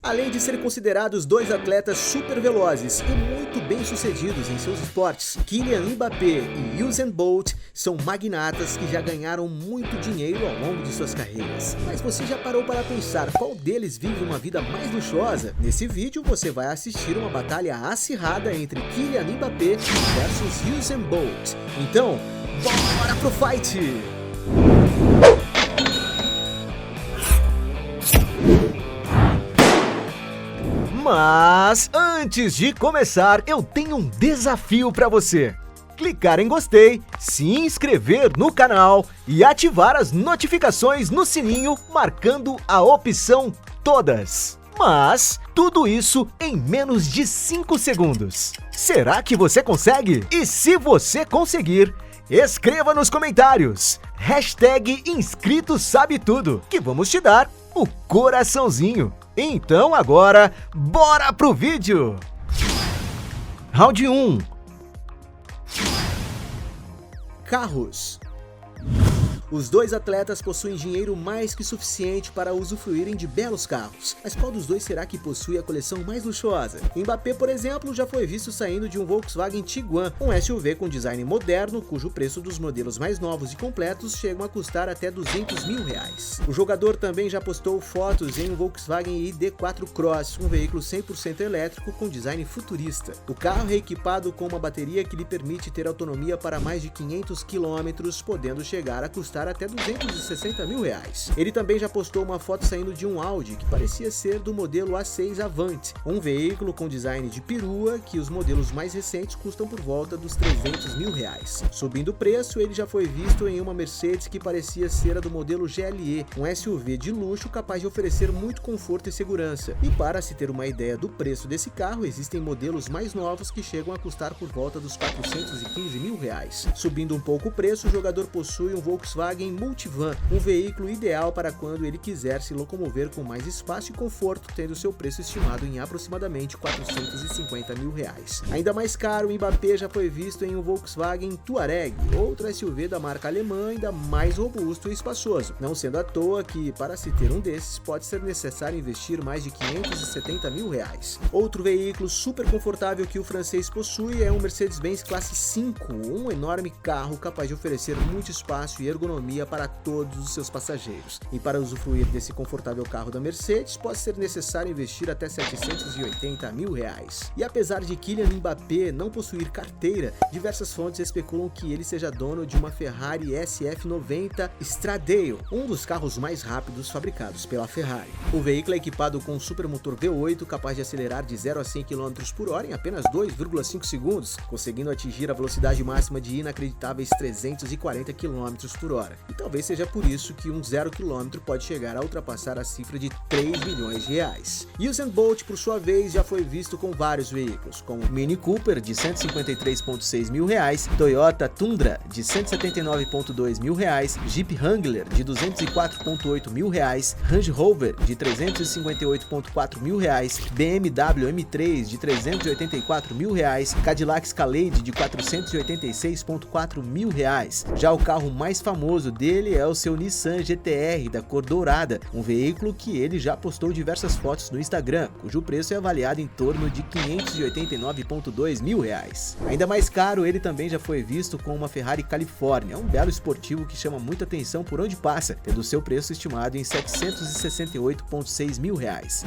Além de serem considerados dois atletas super velozes e muito bem sucedidos em seus esportes, Kylian Mbappé e Usain Bolt são magnatas que já ganharam muito dinheiro ao longo de suas carreiras. Mas você já parou para pensar qual deles vive uma vida mais luxuosa? Nesse vídeo você vai assistir uma batalha acirrada entre Kylian Mbappé versus Usain Bolt. Então, bora pro fight! Mas antes de começar, eu tenho um desafio para você. Clicar em gostei, se inscrever no canal e ativar as notificações no sininho marcando a opção todas. Mas tudo isso em menos de 5 segundos. Será que você consegue? E se você conseguir, escreva nos comentários #InscritoSabeTudo que vamos te dar o coraçãozinho. Então agora, bora pro vídeo! Round 1. Carros. Os dois atletas possuem dinheiro mais que suficiente para usufruírem de belos carros. Mas qual dos dois será que possui a coleção mais luxuosa? Mbappé, por exemplo, já foi visto saindo de um Volkswagen Tiguan, um SUV com design moderno, cujo preço dos modelos mais novos e completos chegam a custar até R$200 mil. O jogador também já postou fotos em um Volkswagen ID4 Cross, um veículo 100% elétrico com design futurista. O carro é equipado com uma bateria que lhe permite ter autonomia para mais de 500 km, podendo chegar a custar até R$260 mil. Ele também já postou uma foto saindo de um Audi que parecia ser do modelo A6 Avant, um veículo com design de perua que os modelos mais recentes custam por volta dos R$300 mil. Subindo o preço, ele já foi visto em uma Mercedes que parecia ser a do modelo GLE, um SUV de luxo capaz de oferecer muito conforto e segurança. E para se ter uma ideia do preço desse carro, existem modelos mais novos que chegam a custar por volta dos R$415 mil. Subindo um pouco o preço, o jogador possui um Volkswagen Multivan, um veículo ideal para quando ele quiser se locomover com mais espaço e conforto, tendo seu preço estimado em aproximadamente R$450 mil. Ainda mais caro, o Mbappé já foi visto em um Volkswagen Touareg, outro SUV da marca alemã ainda mais robusto e espaçoso, não sendo à toa que para se ter um desses pode ser necessário investir mais de R$570 mil. Outro veículo super confortável que o francês possui é um Mercedes-Benz Classe 5, um enorme carro capaz de oferecer muito espaço e ergonomia para todos os seus passageiros. E para usufruir desse confortável carro da Mercedes, pode ser necessário investir até R$780 mil. E apesar de Kylian Mbappé não possuir carteira, diversas fontes especulam que ele seja dono de uma Ferrari SF90 Stradale, um dos carros mais rápidos fabricados pela Ferrari. O veículo é equipado com um supermotor V8 capaz de acelerar de 0 a 100 km por hora em apenas 2,5 segundos, conseguindo atingir a velocidade máxima de inacreditáveis 340 km por hora. E talvez seja por isso que um 0 km pode chegar a ultrapassar a cifra de R$3 milhões. Usain Bolt, por sua vez, já foi visto com vários veículos, como Mini Cooper de R$153,6 mil, Toyota Tundra de R$179,2 mil, Jeep Wrangler de R$204,8 mil, Range Rover de R$358,4 mil, BMW M3 de R$384 mil, Cadillac Escalade de R$486,4 mil. Já o carro mais famoso dele é o seu Nissan GT-R da cor dourada, um veículo que ele já postou diversas fotos no Instagram, cujo preço é avaliado em torno de R$589,2 mil. Ainda mais caro, ele também já foi visto com uma Ferrari California, um belo esportivo que chama muita atenção por onde passa, tendo seu preço estimado em R$768,6 mil.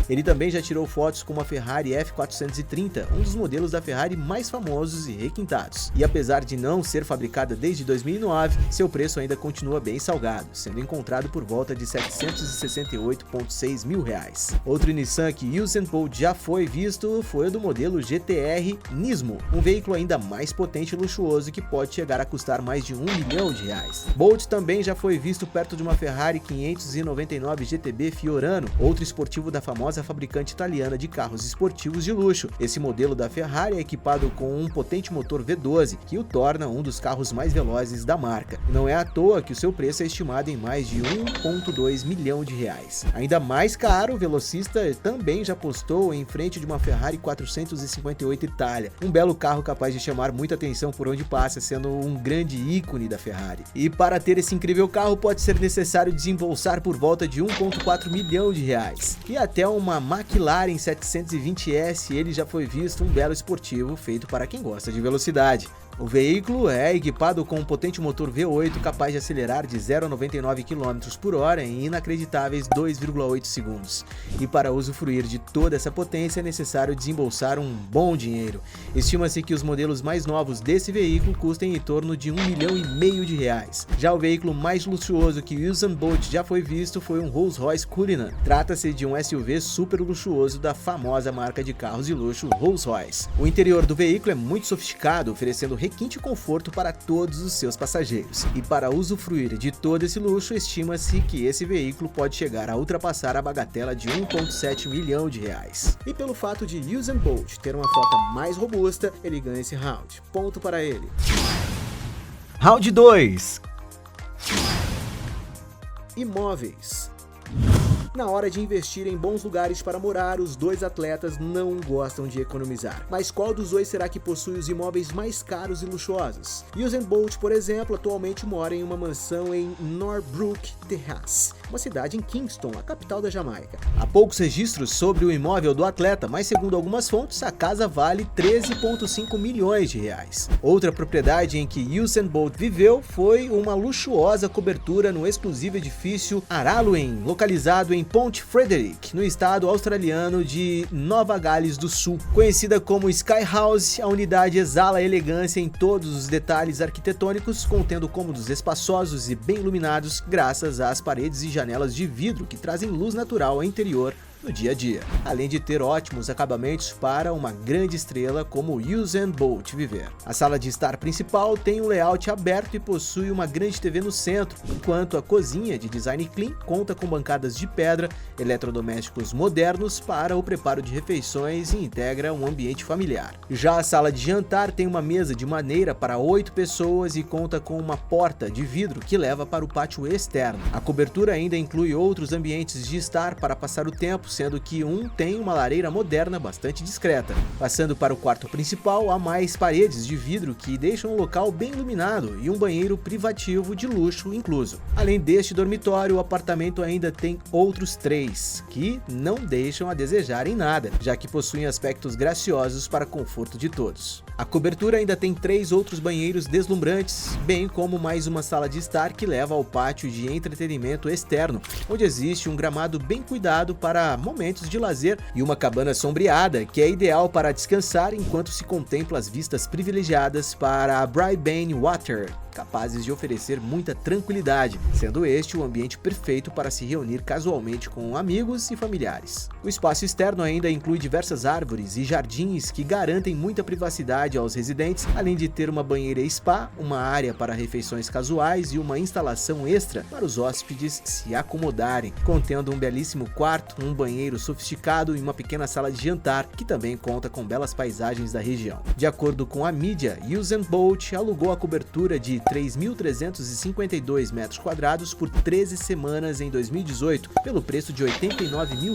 Ele também já tirou fotos com uma Ferrari F430, um dos modelos da Ferrari mais famosos e requintados. E apesar de não ser fabricada desde 2009, seu preço ainda continua bem salgado, sendo encontrado por volta de R$768,6 mil. Outro Nissan que Usain Bolt já foi visto foi o do modelo GT-R Nismo, um veículo ainda mais potente e luxuoso que pode chegar a custar mais de R$1 milhão. Bolt também já foi visto perto de uma Ferrari 599 GTB Fiorano, outro esportivo da famosa fabricante italiana de carros esportivos de luxo. Esse modelo da Ferrari é equipado com um potente motor V12, que o torna um dos carros mais velozes da marca. E não é à toa que o seu preço é estimado em mais de 1,2 milhão de reais. Ainda mais caro, o velocista também já postou em frente de uma Ferrari 458 Itália, um belo carro capaz de chamar muita atenção por onde passa, sendo um grande ícone da Ferrari. E para ter esse incrível carro pode ser necessário desembolsar por volta de 1,4 milhão de reais. E até uma McLaren 720S ele já foi visto, um belo esportivo feito para quem gosta de velocidade. O veículo é equipado com um potente motor V8 capaz de acelerar de 0 a 99 km por hora em inacreditáveis 2,8 segundos. E para usufruir de toda essa potência é necessário desembolsar um bom dinheiro. Estima-se que os modelos mais novos desse veículo custem em torno de 1,5 milhão de reais. Já o veículo mais luxuoso que Usain Bolt já foi visto foi um Rolls-Royce Cullinan. Trata-se de um SUV super luxuoso da famosa marca de carros de luxo Rolls-Royce. O interior do veículo é muito sofisticado, oferecendo requinte e conforto para todos os seus passageiros. E para usufruir de todo esse luxo, estima-se que esse veículo pode chegar a ultrapassar a bagatela de 1,7 milhão de reais. E pelo fato de Usain Bolt ter uma frota mais robusta, ele ganha esse round. Ponto para ele. Round 2. Imóveis. Na hora de investir em bons lugares para morar, os dois atletas não gostam de economizar. Mas qual dos dois será que possui os imóveis mais caros e luxuosos? Usain Bolt, por exemplo, atualmente mora em uma mansão em Norbrook Terrace, uma cidade em Kingston, a capital da Jamaica. Há poucos registros sobre o imóvel do atleta, mas segundo algumas fontes, a casa vale 13,5 milhões de reais. Outra propriedade em que Usain Bolt viveu foi uma luxuosa cobertura no exclusivo edifício Araluen, localizado em Point Frederick, no estado australiano de Nova Gales do Sul. Conhecida como Sky House, a unidade exala elegância em todos os detalhes arquitetônicos, contendo cômodos espaçosos e bem iluminados graças às paredes e janelas de vidro que trazem luz natural ao interior no dia a dia, além de ter ótimos acabamentos para uma grande estrela como Usain Bolt viver. A sala de estar principal tem um layout aberto e possui uma grande TV no centro, enquanto a cozinha de design clean conta com bancadas de pedra, eletrodomésticos modernos para o preparo de refeições e integra um ambiente familiar. Já a sala de jantar tem uma mesa de madeira para 8 pessoas e conta com uma porta de vidro que leva para o pátio externo. A cobertura ainda inclui outros ambientes de estar para passar o tempo, sendo que um tem uma lareira moderna bastante discreta. Passando para o quarto principal, há mais paredes de vidro que deixam o local bem iluminado e um banheiro privativo de luxo incluso. Além deste dormitório, o apartamento ainda tem outros 3, que não deixam a desejar em nada, já que possuem aspectos graciosos para conforto de todos. A cobertura ainda tem 3 outros banheiros deslumbrantes, bem como mais uma sala de estar que leva ao pátio de entretenimento externo, onde existe um gramado bem cuidado para momentos de lazer e uma cabana sombreada que é ideal para descansar enquanto se contempla as vistas privilegiadas para a Bribane Water, capazes de oferecer muita tranquilidade, sendo este o ambiente perfeito para se reunir casualmente com amigos e familiares. O espaço externo ainda inclui diversas árvores e jardins que garantem muita privacidade aos residentes, além de ter uma banheira e spa, uma área para refeições casuais e uma instalação extra para os hóspedes se acomodarem, contendo um belíssimo quarto, um banheiro sofisticado e uma pequena sala de jantar, que também conta com belas paisagens da região. De acordo com a mídia, Usain Bolt alugou a cobertura de 3.352 metros quadrados por 13 semanas em 2018, pelo preço de R$ 89 mil.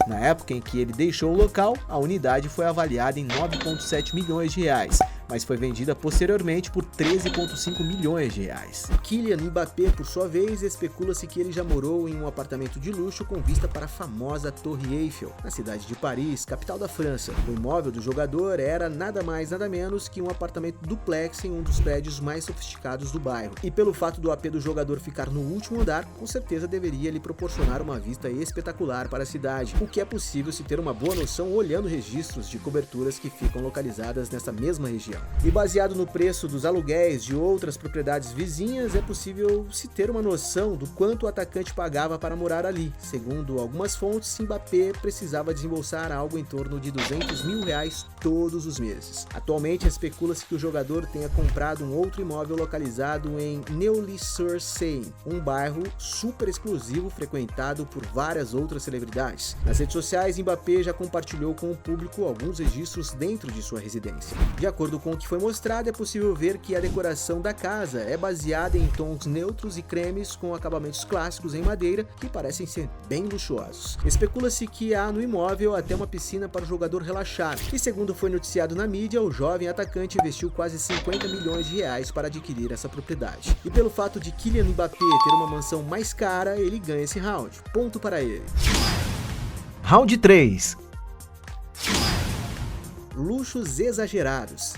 Na época em que ele deixou o local, a unidade foi avaliada em 9,7 milhões de reais, mas foi vendida posteriormente por 13,5 milhões de reais. Kylian Mbappé, por sua vez, especula-se que ele já morou em um apartamento de luxo com vista para a famosa Torre Eiffel, na cidade de Paris, capital da França. O imóvel do jogador era nada mais nada menos que um apartamento duplex em um dos prédios mais sofisticados do bairro. E pelo fato do AP do jogador ficar no último andar, com certeza deveria lhe proporcionar uma vista espetacular para a cidade, o que é possível se ter uma boa noção olhando registros de coberturas que ficam localizadas nessa mesma região. E baseado no preço dos aluguéis de outras propriedades vizinhas, é possível se ter uma noção do quanto o atacante pagava para morar ali. Segundo algumas fontes, Mbappé precisava desembolsar algo em torno de 200 mil reais todos os meses. Atualmente, especula-se que o jogador tenha comprado um outro imóvel localizado em Neuilly-sur-Seine, um bairro super exclusivo frequentado por várias outras celebridades. Nas redes sociais, Mbappé já compartilhou com o público alguns registros dentro de sua residência. De acordo com com o que foi mostrado, é possível ver que a decoração da casa é baseada em tons neutros e cremes com acabamentos clássicos em madeira que parecem ser bem luxuosos. Especula-se que há no imóvel até uma piscina para o jogador relaxar, e segundo foi noticiado na mídia, o jovem atacante investiu quase 50 milhões de reais para adquirir essa propriedade. E pelo fato de Kylian Mbappé ter uma mansão mais cara, ele ganha esse round. Ponto para ele. Round 3. Luxos exagerados.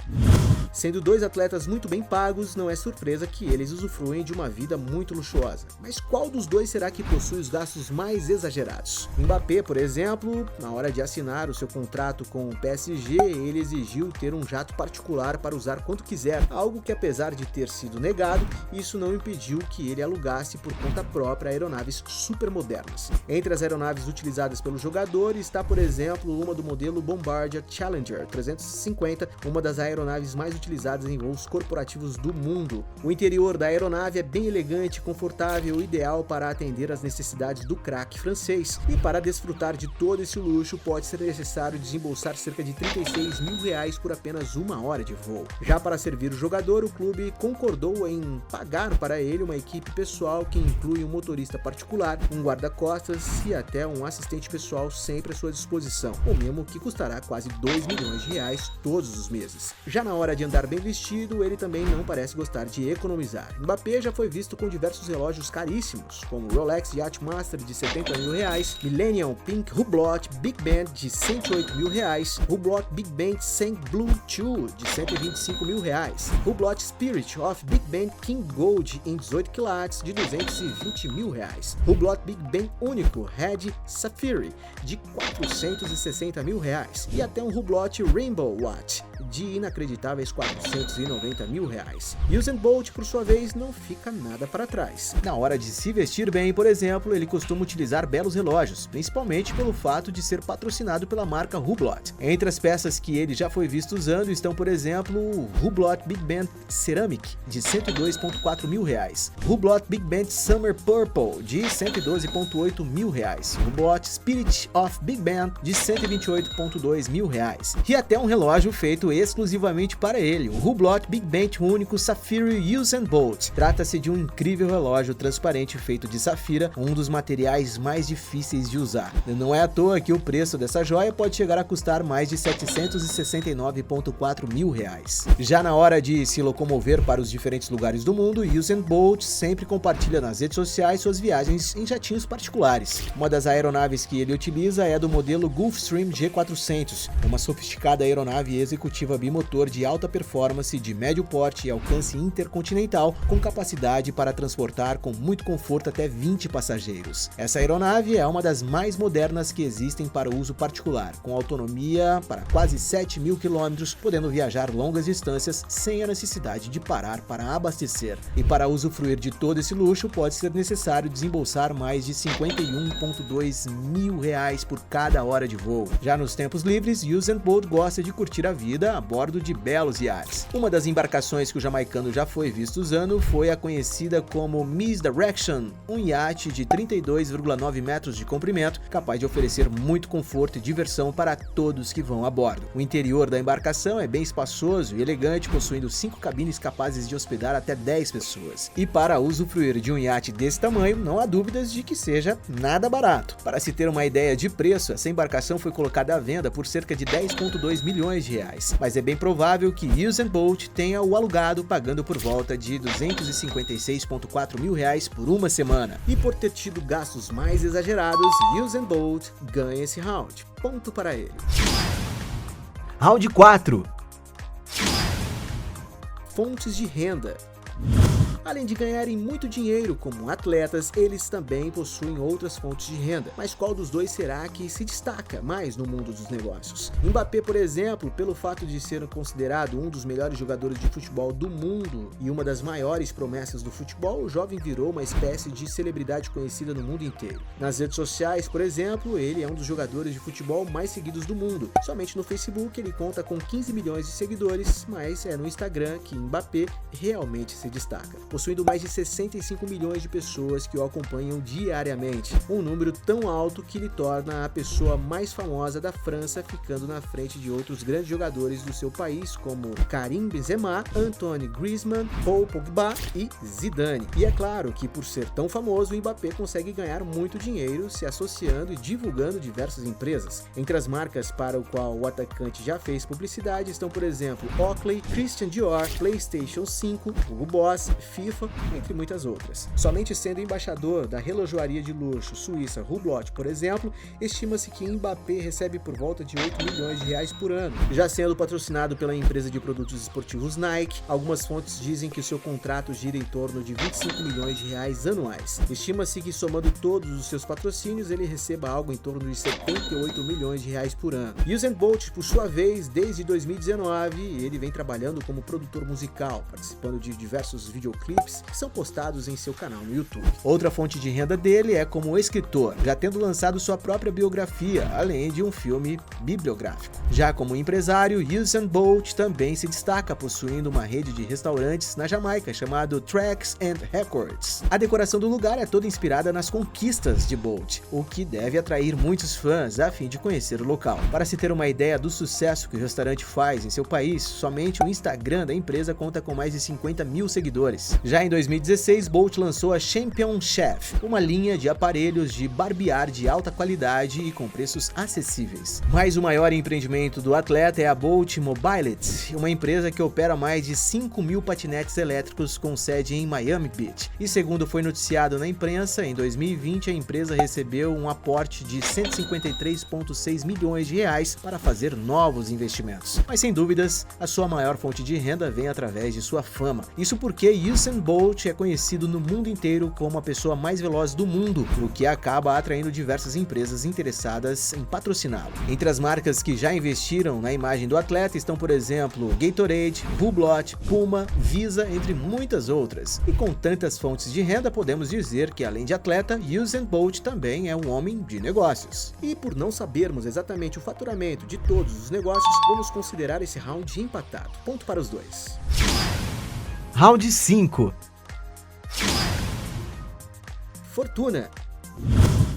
Sendo dois atletas muito bem pagos, não é surpresa que eles usufruem de uma vida muito luxuosa. Mas qual dos dois será que possui os gastos mais exagerados? Mbappé, por exemplo, na hora de assinar o seu contrato com o PSG, ele exigiu ter um jato particular para usar quanto quiser, algo que, apesar de ter sido negado, isso não impediu que ele alugasse por conta própria aeronaves super modernas. Entre as aeronaves utilizadas pelo jogador está, por exemplo, uma do modelo Bombardier Challenger 350, uma das aeronaves mais utilizadas em voos corporativos do mundo. O interior da aeronave é bem elegante, confortável e ideal para atender às necessidades do craque francês. E para desfrutar de todo esse luxo, pode ser necessário desembolsar cerca de 36 mil reais por apenas uma hora de voo. Já para servir o jogador, o clube concordou em pagar para ele uma equipe pessoal que inclui um motorista particular, um guarda-costas e até um assistente pessoal sempre à sua disposição, o mesmo que custará quase 2 milhões de reais todos os meses. Já na hora de andar bem vestido, ele também não parece gostar de economizar. Mbappé já foi visto com diversos relógios caríssimos, como Rolex Yachtmaster de 70 mil reais, Millennium Pink Hublot Big Band de 108 mil reais, Hublot Big Band Saint Blue 2 de 125 mil reais, Hublot Spirit of Big Band King Gold em 18 quilates de 220 mil reais, Hublot Big Band Único Red Sapphire de 460 mil reais e até um Hublot Rainbow Watch de inacreditáveis 490 mil reais. Usain Bolt, por sua vez, não fica nada para trás. Na hora de se vestir bem, por exemplo, ele costuma utilizar belos relógios, principalmente pelo fato de ser patrocinado pela marca Hublot. Entre as peças que ele já foi visto usando estão, por exemplo, o Hublot Big Band Ceramic, de 102,4 mil reais, Hublot Big Band Summer Purple, de 112,8 mil reais, Hublot Spirit of Big Band, de 128,2 mil reais, e até um relógio feito exclusivamente para ele, o Hublot Big Band Único Sapphire Usain Bolt. Trata-se de um incrível relógio transparente feito de safira, um dos materiais mais difíceis de usar. Não é à toa que o preço dessa joia pode chegar a custar mais de 769,4 mil reais. Já na hora de se locomover para os diferentes lugares do mundo, Usain Bolt sempre compartilha nas redes sociais suas viagens em jatinhos particulares. Uma das aeronaves que ele utiliza é a do modelo Gulfstream G400, uma sofisticada aeronave executiva bimotor de alta performance, de médio porte e alcance intercontinental, com capacidade para transportar com muito conforto até 20 passageiros. Essa aeronave é uma das mais modernas que existem para o uso particular, com autonomia para quase 7 mil quilômetros, podendo viajar longas distâncias sem a necessidade de parar para abastecer. E para usufruir de todo esse luxo, pode ser necessário desembolsar mais de 51,2 mil reais por cada hora de voo. Já nos tempos livres, Usain Bolt gosta de curtir a vida a bordo de belos iates. Uma das embarcações que o jamaicano já foi visto usando foi a conhecida como Misdirection, um iate de 32,9 metros de comprimento, capaz de oferecer muito conforto e diversão para todos que vão a bordo. O interior da embarcação é bem espaçoso e elegante, possuindo 5 cabines capazes de hospedar até 10 pessoas. E para usufruir de um iate desse tamanho, não há dúvidas de que seja nada barato. Para se ter uma ideia de preço, essa embarcação foi colocada à venda por cerca de 10,2 milhões de reais, mas é bem provável que Usain Bolt tenha o alugado pagando por volta de 256,4 mil reais por uma semana. E por ter tido gastos mais exagerados, Usain Bolt ganha esse round. Ponto para ele. Round 4. Fontes de renda. Além de ganharem muito dinheiro como atletas, eles também possuem outras fontes de renda. Mas qual dos dois será que se destaca mais no mundo dos negócios? Mbappé, por exemplo, pelo fato de ser considerado um dos melhores jogadores de futebol do mundo e uma das maiores promessas do futebol, o jovem virou uma espécie de celebridade conhecida no mundo inteiro. Nas redes sociais, por exemplo, ele é um dos jogadores de futebol mais seguidos do mundo. Somente no Facebook ele conta com 15 milhões de seguidores, mas é no Instagram que Mbappé realmente se destaca. possuindo mais de 65 milhões de pessoas que o acompanham diariamente, um número tão alto que lhe torna a pessoa mais famosa da França, ficando na frente de outros grandes jogadores do seu país, como Karim Benzema, Antoine Griezmann, Paul Pogba e Zidane. E é claro que por ser tão famoso, o Mbappé consegue ganhar muito dinheiro se associando e divulgando diversas empresas. Entre as marcas para o qual o atacante já fez publicidade estão, por exemplo, Oakley, Christian Dior, PlayStation 5, Hugo Boss, FIFA, entre muitas outras. Somente sendo embaixador da relojoaria de luxo suíça Hublot, por exemplo, estima-se que Mbappé recebe por volta de 8 milhões de reais por ano. Já sendo patrocinado pela empresa de produtos esportivos Nike, algumas fontes dizem que o seu contrato gira em torno de 25 milhões de reais anuais. Estima-se que, somando todos os seus patrocínios, ele receba algo em torno de 78 milhões de reais por ano. Usain Bolt, por sua vez, desde 2019, ele vem trabalhando como produtor musical, participando de diversos videoclipes que são postados em seu canal no YouTube. Outra fonte de renda dele é como escritor, já tendo lançado sua própria biografia, além de um filme bibliográfico. Já como empresário, Usain Bolt também se destaca, possuindo uma rede de restaurantes na Jamaica chamado Tracks and Records. A decoração do lugar é toda inspirada nas conquistas de Bolt, o que deve atrair muitos fãs a fim de conhecer o local. Para se ter uma ideia do sucesso que o restaurante faz em seu país, somente o Instagram da empresa conta com mais de 50 mil seguidores. Já em 2016, Bolt lançou a Champion Chef, uma linha de aparelhos de barbear de alta qualidade e com preços acessíveis. Mas o maior empreendimento do atleta é a Bolt Mobility, uma empresa que opera mais de 5 mil patinetes elétricos com sede em Miami Beach. E segundo foi noticiado na imprensa, em 2020 a empresa recebeu um aporte de 153,6 milhões de reais para fazer novos investimentos. Mas sem dúvidas, a sua maior fonte de renda vem através de sua fama. Isso porque Usain Bolt é conhecido no mundo inteiro como a pessoa mais veloz do mundo, o que acaba atraindo diversas empresas interessadas em patrociná-lo. Entre as marcas que já investiram na imagem do atleta estão, por exemplo, Gatorade, Hublot, Puma, Visa, entre muitas outras. E com tantas fontes de renda, podemos dizer que, além de atleta, Usain Bolt também é um homem de negócios. E por não sabermos exatamente o faturamento de todos os negócios, vamos considerar esse round empatado. Ponto para os dois. Round 5. Fortuna.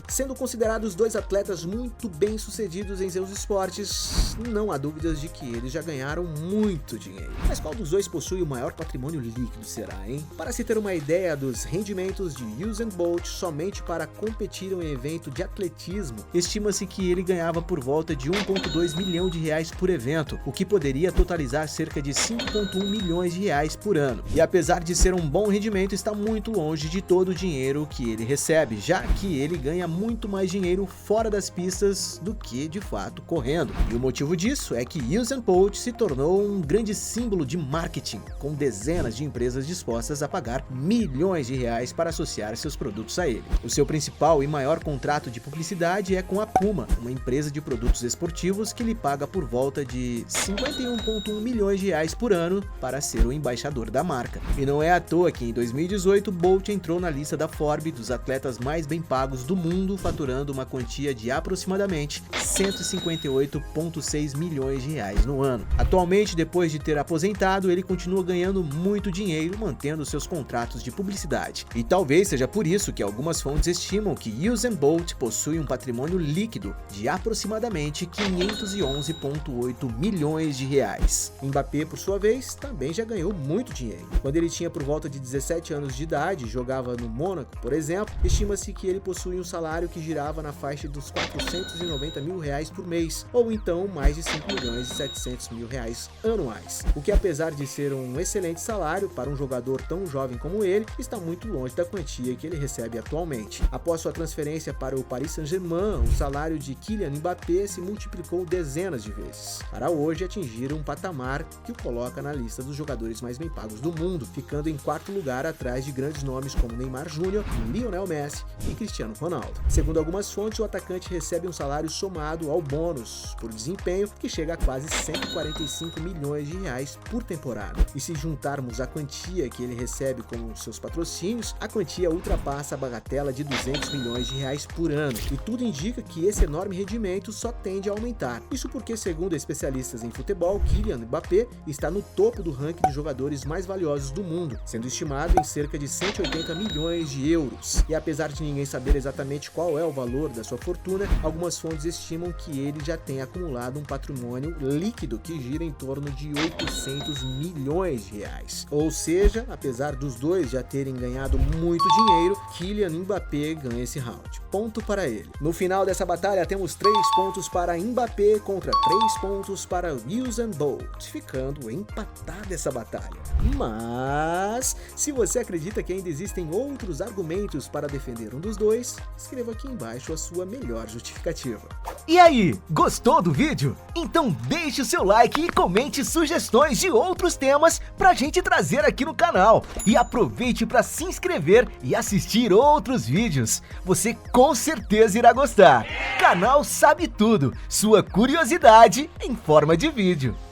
Sendo considerados dois atletas muito bem-sucedidos em seus esportes, não há dúvidas de que eles já ganharam muito dinheiro. Mas qual dos dois possui o maior patrimônio líquido será, hein? Para se ter uma ideia dos rendimentos de Usain Bolt somente para competir em um evento de atletismo, estima-se que ele ganhava por volta de 1,2 milhão de reais por evento, o que poderia totalizar cerca de 5,1 milhões de reais por ano. E apesar de ser um bom rendimento, está muito longe de todo o dinheiro que ele recebe, já que ele ganha muito mais dinheiro fora das pistas do que de fato correndo. E o motivo disso é que Usain Bolt se tornou um grande símbolo de marketing, com dezenas de empresas dispostas a pagar milhões de reais para associar seus produtos a ele. O seu principal e maior contrato de publicidade é com a Puma, uma empresa de produtos esportivos que lhe paga por volta de 51,1 milhões de reais por ano para ser o embaixador da marca. E não é à toa que em 2018 Bolt entrou na lista da Forbes dos atletas mais bem pagos do mundo, faturando uma quantia de aproximadamente 158,6 milhões de reais no ano. Atualmente, depois de ter aposentado, ele continua ganhando muito dinheiro, mantendo seus contratos de publicidade. E talvez seja por isso que algumas fontes estimam que Usain Bolt possui um patrimônio líquido de aproximadamente 511,8 milhões de reais. Mbappé, por sua vez, também já ganhou muito dinheiro. Quando ele tinha por volta de 17 anos de idade e jogava no Mônaco, por exemplo, estima-se que ele possui um salário que girava na faixa dos 490 mil reais por mês, ou então mais de 5 milhões e 700 mil reais anuais. O que, apesar de ser um excelente salário para um jogador tão jovem como ele, está muito longe da quantia que ele recebe atualmente. Após sua transferência para o Paris Saint-Germain, o salário de Kylian Mbappé se multiplicou dezenas de vezes, para hoje atingir um patamar que o coloca na lista dos jogadores mais bem pagos do mundo, ficando em quarto lugar atrás de grandes nomes como Neymar Júnior, Lionel Messi e Cristiano Ronaldo. Segundo algumas fontes, o atacante recebe um salário somado ao bônus por desempenho que chega a quase 145 milhões de reais por temporada. E se juntarmos a quantia que ele recebe com seus patrocínios, a quantia ultrapassa a bagatela de 200 milhões de reais por ano. E tudo indica que esse enorme rendimento só tende a aumentar. Isso porque, segundo especialistas em futebol, Kylian Mbappé está no topo do ranking de jogadores mais valiosos do mundo, sendo estimado em cerca de 180 milhões de euros. E apesar de ninguém saber exatamente qual é o valor da sua fortuna, algumas fontes estimam que ele já tem acumulado um patrimônio líquido que gira em torno de 800 milhões de reais. Ou seja, apesar dos dois já terem ganhado muito dinheiro, Kylian Mbappé ganha esse round. Ponto para ele. No final dessa batalha temos 3 pontos para Mbappé contra 3 pontos para Usain Bolt, ficando empatada essa batalha. Mas, se você acredita que ainda existem outros argumentos para defender um dos dois, escreva aqui embaixo a sua melhor justificativa. E aí, gostou do vídeo? Então deixe o seu like e comente sugestões de outros temas pra gente trazer aqui no canal. E aproveite para se inscrever e assistir outros vídeos. Você com certeza irá gostar. Canal Sabe Tudo, sua curiosidade em forma de vídeo.